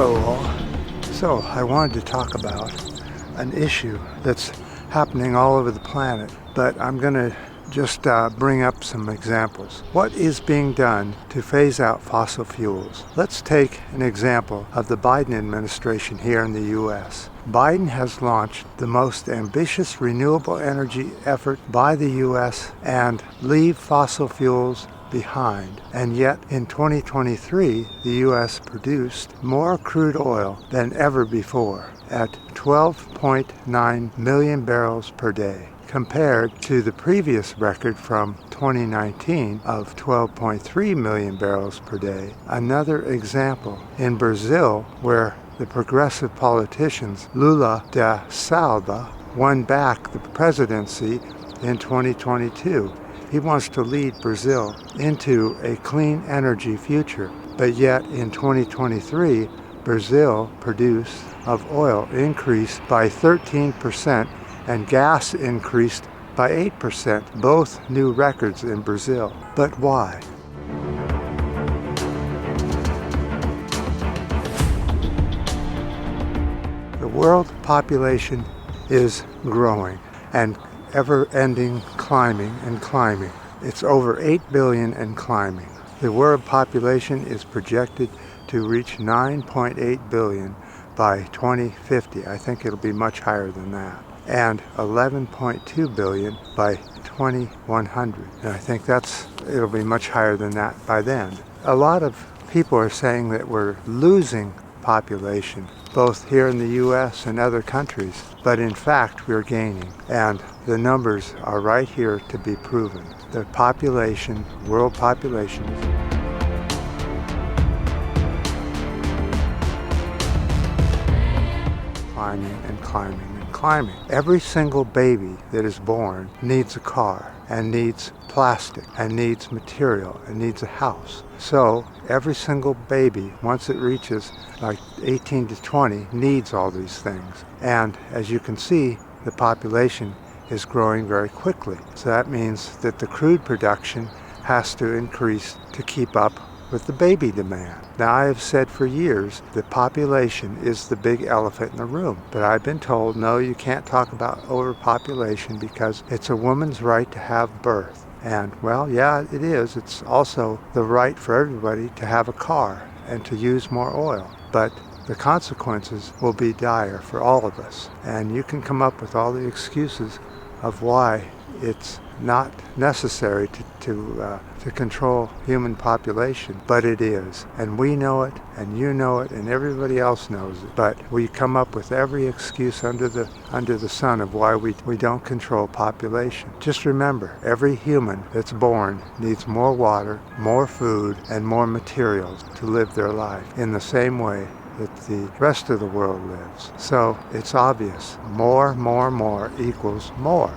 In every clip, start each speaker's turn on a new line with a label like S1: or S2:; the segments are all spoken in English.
S1: Hello all. So I wanted to talk about an issue that's happening all over the planet, but I'm going to just bring up some examples. What is being done to phase out fossil fuels? Let's take an example of the Biden administration here in the U.S. Biden has launched the most ambitious renewable energy effort by the U.S. and leave fossil fuels behind. And yet in 2023, the U.S. produced more crude oil than ever before at 12.9 million barrels per day, compared to the previous record from 2019 of 12.3 million barrels per day. Another example, in Brazil, where the progressive politicians Lula da Silva won back the presidency in 2022. He wants to lead Brazil into a clean energy future, but yet in 2023, Brazil produce of oil increased by 13% and gas increased by 8%, both new records in Brazil. But why? The world population is growing and ever-ending climbing and climbing. It's over 8 billion and climbing. The world population is projected to reach 9.8 billion by 2050. I think it'll be much higher than that. And 11.2 billion by 2100. And I think it'll be much higher than that by then. A lot of people are saying that we're losing population, both here in the U.S. and other countries, but in fact we're gaining, and the numbers are right here to be proven. The population, world population, climbing and climbing and climbing. Every single baby that is born needs a car, and needs plastic, and needs material, and needs a house. So every single baby, once it reaches like 18 to 20, needs all these things. And as you can see, the population is growing very quickly. So that means that the crude production has to increase to keep up with the baby demand. Now, I have said for years that population is the big elephant in the room, but I've been told, no, you can't talk about overpopulation because it's a woman's right to have birth. And well, yeah, it is. It's also the right for everybody to have a car and to use more oil. But the consequences will be dire for all of us. And you can come up with all the excuses of why it's not necessary to control human population, but it is. And we know it, and you know it, and everybody else knows it. But we come up with every excuse under the sun of why we don't control population. Just remember, every human that's born needs more water, more food, and more materials to live their life in the same way that the rest of the world lives. So it's obvious, more equals more.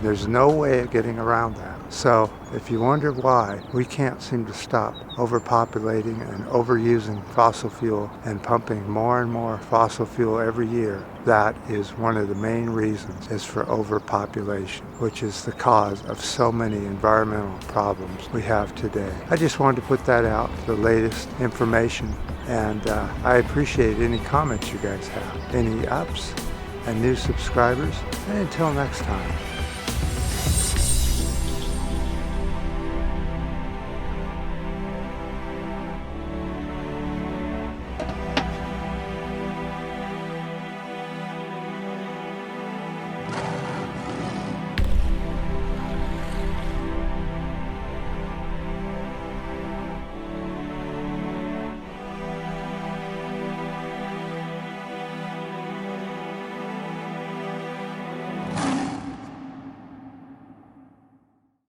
S1: There's no way of getting around that. So if you wonder why we can't seem to stop overpopulating and overusing fossil fuel and pumping more and more fossil fuel every year, that is one of the main reasons is for overpopulation, which is the cause of so many environmental problems we have today. I just wanted to put that out, the latest information, and I appreciate any comments you guys have, any ups and new subscribers, and until next time.